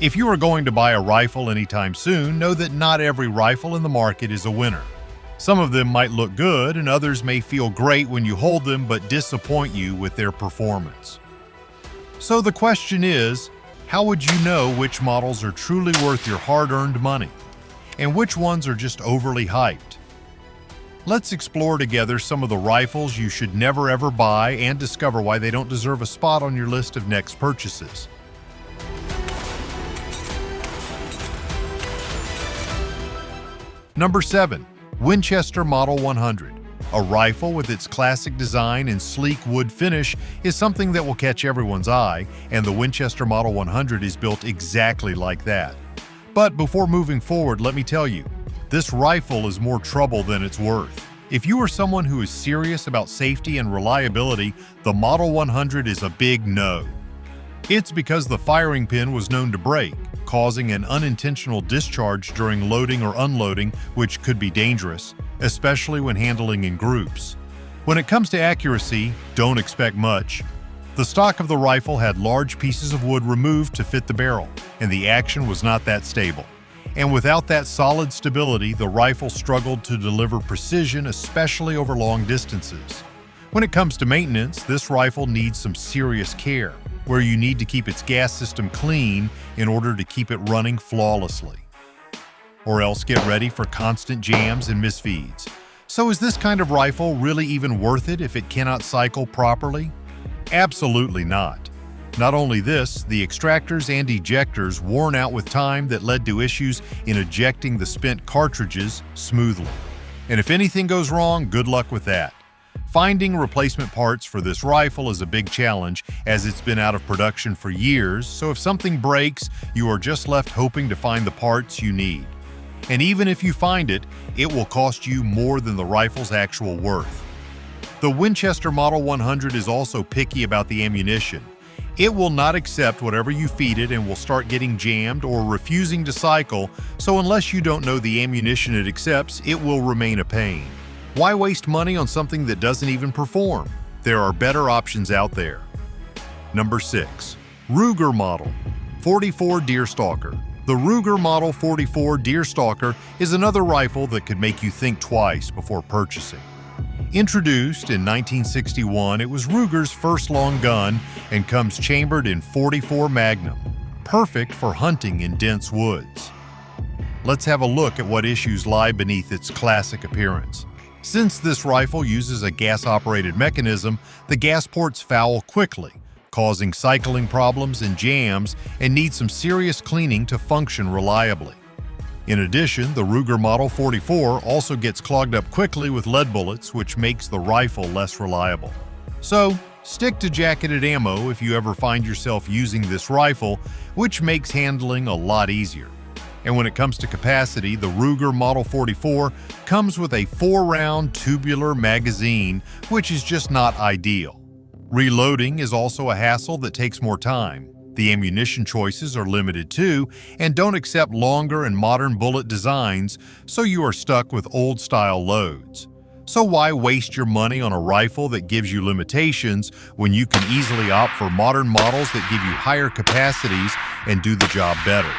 If you are going to buy a rifle anytime soon, know that not every rifle in the market is a winner. Some of them might look good and others may feel great when you hold them but disappoint you with their performance. So the question is, how would you know which models are truly worth your hard-earned money and which ones are just overly hyped? Let's explore together some of the rifles you should never ever buy and discover why they don't deserve a spot on your list of next purchases. Number 7. Winchester Model 100. A rifle with its classic design and sleek wood finish is something that will catch everyone's eye, and the Winchester Model 100 is built exactly like that. But before moving forward, let me tell you, this rifle is more trouble than it's worth. If you are someone who is serious about safety and reliability, the Model 100 is a big no. It's because the firing pin was known to break, causing an unintentional discharge during loading or unloading, which could be dangerous, especially when handling in groups. When it comes to accuracy, don't expect much. The stock of the rifle had large pieces of wood removed to fit the barrel, and the action was not that stable. And without that solid stability, the rifle struggled to deliver precision, especially over long distances. When it comes to maintenance, this rifle needs some serious care, where you need to keep its gas system clean in order to keep it running flawlessly. Or else get ready for constant jams and misfeeds. So is this kind of rifle really even worth it if it cannot cycle properly? Absolutely not. Not only this, the extractors and ejectors worn out with time that led to issues in ejecting the spent cartridges smoothly. And if anything goes wrong, good luck with that. Finding replacement parts for this rifle is a big challenge as it's been out of production for years, so if something breaks, you are just left hoping to find the parts you need. And even if you find it, it will cost you more than the rifle's actual worth. The Winchester Model 100 is also picky about the ammunition. It will not accept whatever you feed it and will start getting jammed or refusing to cycle, so unless you don't know the ammunition it accepts, it will remain a pain. Why waste money on something that doesn't even perform? There are better options out there. Number 6. Ruger Model 44 Deerstalker. The Ruger Model 44 Deerstalker is another rifle that could make you think twice before purchasing. Introduced in 1961, it was Ruger's first long gun and comes chambered in .44 Magnum, perfect for hunting in dense woods. Let's have a look at what issues lie beneath its classic appearance. Since this rifle uses a gas-operated mechanism, the gas ports foul quickly, causing cycling problems and jams, and needs some serious cleaning to function reliably. In addition, the Ruger Model 44 also gets clogged up quickly with lead bullets, which makes the rifle less reliable. So, stick to jacketed ammo if you ever find yourself using this rifle, which makes handling a lot easier. And when it comes to capacity, the Ruger Model 44 comes with a 4-round tubular magazine, which is just not ideal. Reloading is also a hassle that takes more time. The ammunition choices are limited too, and don't accept longer and modern bullet designs, so you are stuck with old-style loads. So why waste your money on a rifle that gives you limitations when you can easily opt for modern models that give you higher capacities and do the job better?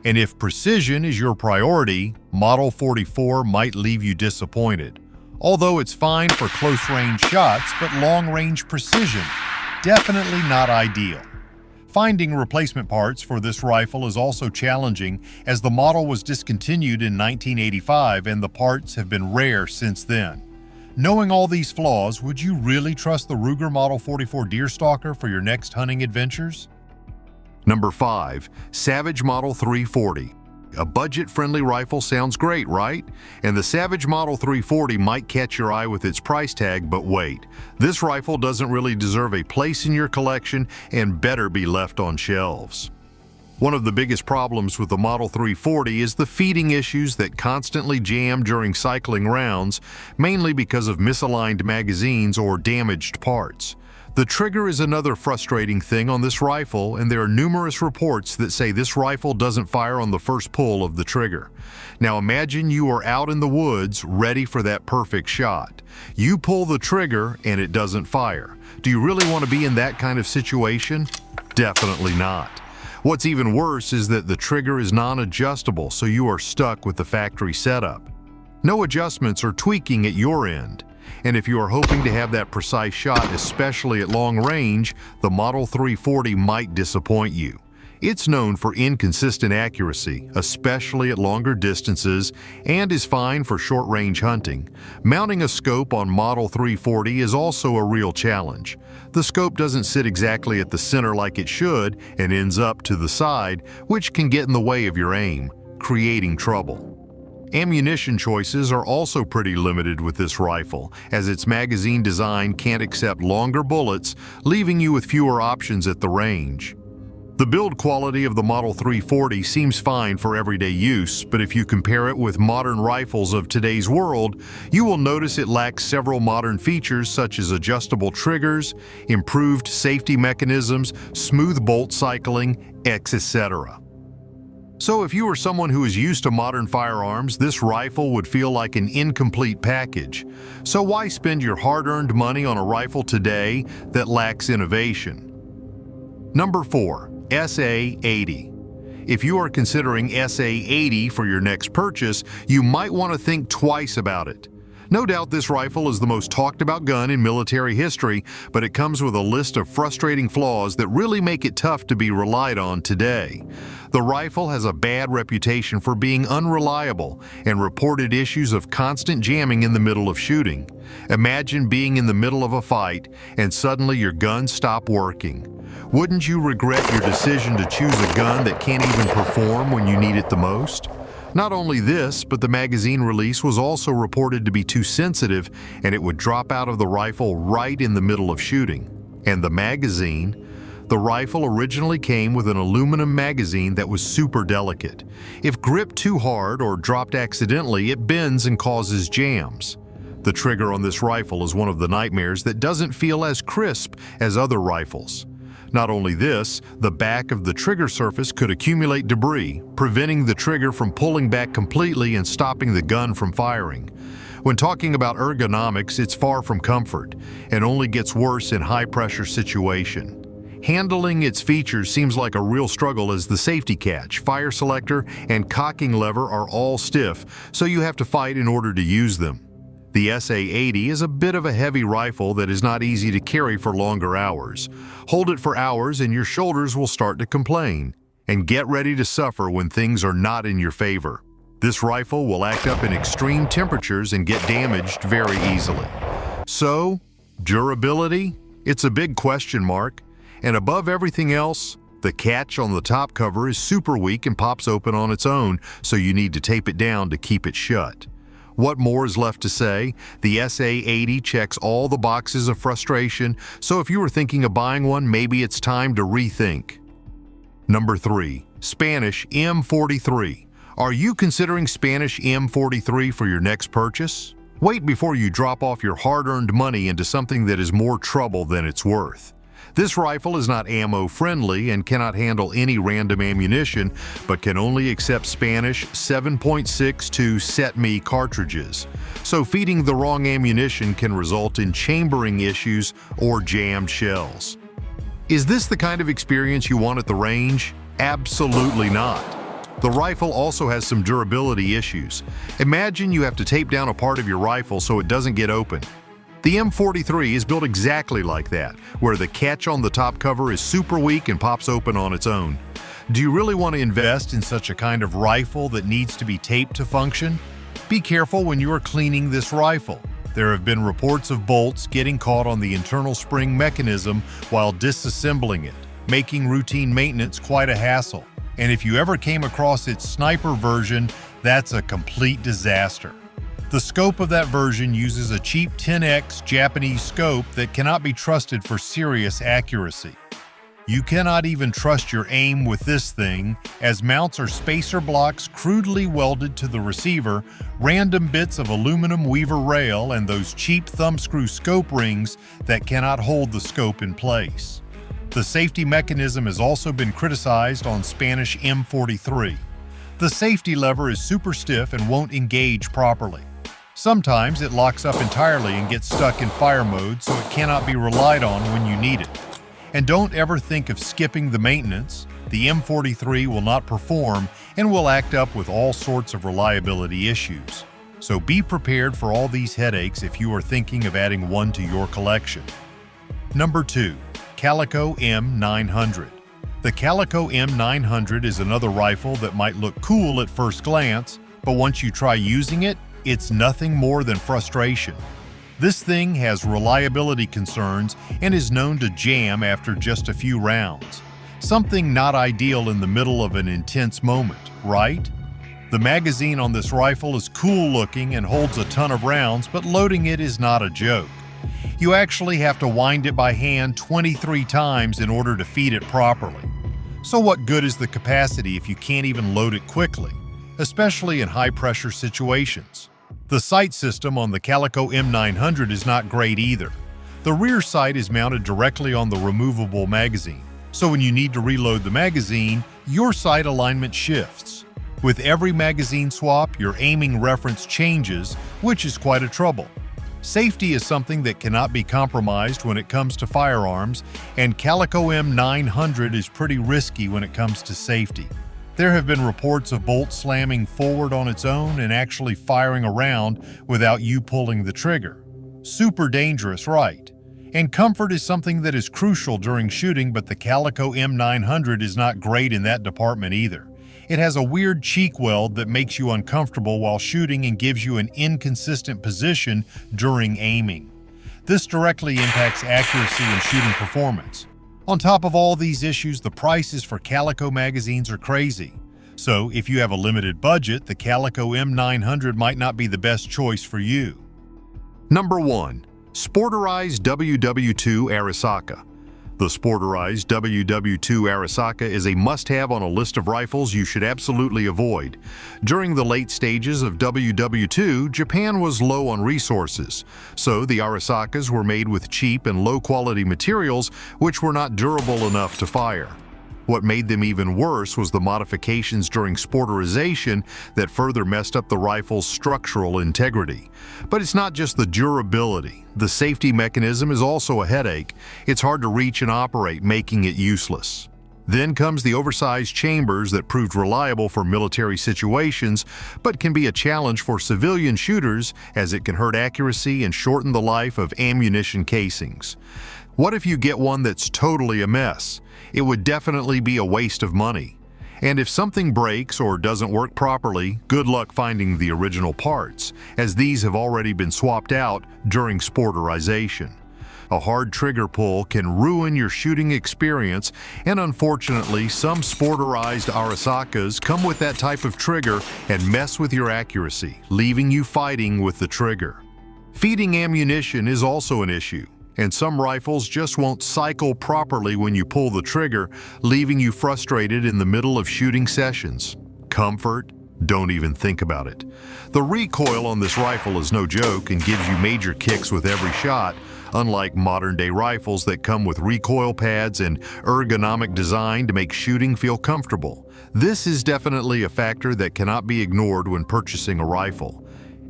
And if precision is your priority, Model 44 might leave you disappointed. Although it's fine for close-range shots, but long-range precision, definitely not ideal. Finding replacement parts for this rifle is also challenging as the model was discontinued in 1985 and the parts have been rare since then. Knowing all these flaws, would you really trust the Ruger Model 44 Deerstalker for your next hunting adventures? Number 5. Savage Model 340. A budget-friendly rifle sounds great, right? And the Savage Model 340 might catch your eye with its price tag, but wait. This rifle doesn't really deserve a place in your collection and better be left on shelves. One of the biggest problems with the Model 340 is the feeding issues that constantly jam during cycling rounds, mainly because of misaligned magazines or damaged parts. The trigger is another frustrating thing on this rifle, and there are numerous reports that say this rifle doesn't fire on the first pull of the trigger. Now imagine you are out in the woods ready for that perfect shot. You pull the trigger and it doesn't fire. Do you really want to be in that kind of situation? Definitely not. What's even worse is that the trigger is non-adjustable, so you are stuck with the factory setup. No adjustments or tweaking at your end. And if you are hoping to have that precise shot, especially at long range, the Model 340 might disappoint you. It's known for inconsistent accuracy, especially at longer distances, and is fine for short-range hunting. Mounting a scope on Model 340 is also a real challenge. The scope doesn't sit exactly at the center like it should and ends up to the side, which can get in the way of your aim, creating trouble. Ammunition choices are also pretty limited with this rifle, as its magazine design can't accept longer bullets, leaving you with fewer options at the range. The build quality of the Model 340 seems fine for everyday use, but if you compare it with modern rifles of today's world, you will notice it lacks several modern features such as adjustable triggers, improved safety mechanisms, smooth bolt cycling, etc. So if you are someone who is used to modern firearms, this rifle would feel like an incomplete package. So why spend your hard-earned money on a rifle today that lacks innovation? Number 4. SA-80. If you are considering SA-80 for your next purchase, you might want to think twice about it. No doubt this rifle is the most talked about gun in military history, but it comes with a list of frustrating flaws that really make it tough to be relied on today. The rifle has a bad reputation for being unreliable and reported issues of constant jamming in the middle of shooting. Imagine being in the middle of a fight and suddenly your gun stops working. Wouldn't you regret your decision to choose a gun that can't even perform when you need it the most? Not only this, but the magazine release was also reported to be too sensitive and it would drop out of the rifle right in the middle of shooting. And the magazine? The rifle originally came with an aluminum magazine that was super delicate. If gripped too hard or dropped accidentally, it bends and causes jams. The trigger on this rifle is one of the nightmares that doesn't feel as crisp as other rifles. Not only this, the back of the trigger surface could accumulate debris, preventing the trigger from pulling back completely and stopping the gun from firing. When talking about ergonomics, it's far from comfort, and only gets worse in high-pressure situation. Handling its features seems like a real struggle as the safety catch, fire selector, and cocking lever are all stiff, so you have to fight in order to use them. The SA-80 is a bit of a heavy rifle that is not easy to carry for longer hours. Hold it for hours and your shoulders will start to complain. And get ready to suffer when things are not in your favor. This rifle will act up in extreme temperatures and get damaged very easily. So, durability? It's a big question mark. And above everything else, the catch on the top cover is super weak and pops open on its own, so you need to tape it down to keep it shut. What more is left to say? The SA-80 checks all the boxes of frustration, so if you were thinking of buying one, maybe it's time to rethink. Number 3. Spanish M43. Are you considering Spanish M43 for your next purchase? Wait before you drop off your hard-earned money into something that is more trouble than it's worth. This rifle is not ammo-friendly and cannot handle any random ammunition, but can only accept Spanish 7.62 set-me cartridges. So feeding the wrong ammunition can result in chambering issues or jammed shells. Is this the kind of experience you want at the range? Absolutely not. The rifle also has some durability issues. Imagine you have to tape down a part of your rifle so it doesn't get open. The M43 is built exactly like that, where the catch on the top cover is super weak and pops open on its own. Do you really want to invest in such a kind of rifle that needs to be taped to function? Be careful when you are cleaning this rifle. There have been reports of bolts getting caught on the internal spring mechanism while disassembling it, making routine maintenance quite a hassle. And if you ever came across its sniper version, that's a complete disaster. The scope of that version uses a cheap 10x Japanese scope that cannot be trusted for serious accuracy. You cannot even trust your aim with this thing, as mounts are spacer blocks crudely welded to the receiver, random bits of aluminum weaver rail, and those cheap thumbscrew scope rings that cannot hold the scope in place. The safety mechanism has also been criticized on Spanish M43. The safety lever is super stiff and won't engage properly. Sometimes it locks up entirely and gets stuck in fire mode, so it cannot be relied on when you need it. And don't ever think of skipping the maintenance. the M43 will not perform and will act up with all sorts of reliability issues. So be prepared for all these headaches if you are thinking of adding one to your collection. Number 2. Calico M900. The Calico M900 is another rifle that might look cool at first glance, but once you try using it, it's nothing more than frustration. This thing has reliability concerns and is known to jam after just a few rounds. Something not ideal in the middle of an intense moment, right? The magazine on this rifle is cool looking and holds a ton of rounds, but loading it is not a joke. You actually have to wind it by hand 23 times in order to feed it properly. So what good is the capacity if you can't even load it quickly, especially in high-pressure situations? The sight system on the Calico M900 is not great either. The rear sight is mounted directly on the removable magazine, so when you need to reload the magazine, your sight alignment shifts. With every magazine swap, your aiming reference changes, which is quite a trouble. Safety is something that cannot be compromised when it comes to firearms, and Calico M900 is pretty risky when it comes to safety. There have been reports of bolts slamming forward on its own and actually firing a round without you pulling the trigger. Super dangerous, right? And comfort is something that is crucial during shooting, but the Calico M900 is not great in that department either. It has a weird cheek weld that makes you uncomfortable while shooting and gives you an inconsistent position during aiming. This directly impacts accuracy and shooting performance. On top of all these issues, the prices for Calico magazines are crazy. So if you have a limited budget, the Calico M900 might not be the best choice for you. Number 1. Sporterized WW2 Arasaka. The Sporterized WW2 Arasaka is a must-have on a list of rifles you should absolutely avoid. During the late stages of WW2, Japan was low on resources, so the Arasakas were made with cheap and low-quality materials which were not durable enough to fire. What made them even worse was the modifications during sporterization that further messed up the rifle's structural integrity. But it's not just the durability. The safety mechanism is also a headache. It's hard to reach and operate, making it useless. Then comes the oversized chambers that proved reliable for military situations, but can be a challenge for civilian shooters as it can hurt accuracy and shorten the life of ammunition casings. What if you get one that's totally a mess? It would definitely be a waste of money. And if something breaks or doesn't work properly, good luck finding the original parts, as these have already been swapped out during sporterization. A hard trigger pull can ruin your shooting experience, and unfortunately, some sporterized Arasakas come with that type of trigger and mess with your accuracy, leaving you fighting with the trigger. Feeding ammunition is also an issue, and some rifles just won't cycle properly when you pull the trigger, leaving you frustrated in the middle of shooting sessions. Comfort? Don't even think about it. The recoil on this rifle is no joke and gives you major kicks with every shot, unlike modern-day rifles that come with recoil pads and ergonomic design to make shooting feel comfortable. This is definitely a factor that cannot be ignored when purchasing a rifle.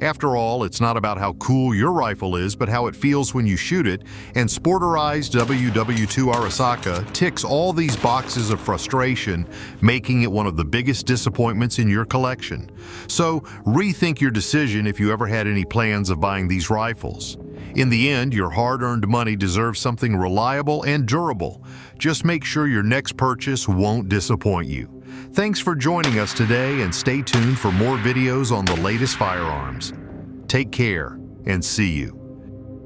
After all, it's not about how cool your rifle is, but how it feels when you shoot it, and Sporterized WW2 Arasaka ticks all these boxes of frustration, making it one of the biggest disappointments in your collection. So rethink your decision if you ever had any plans of buying these rifles. In the end, your hard-earned money deserves something reliable and durable. Just make sure your next purchase won't disappoint you. Thanks for joining us today, and stay tuned for more videos on the latest firearms. Take care and see you.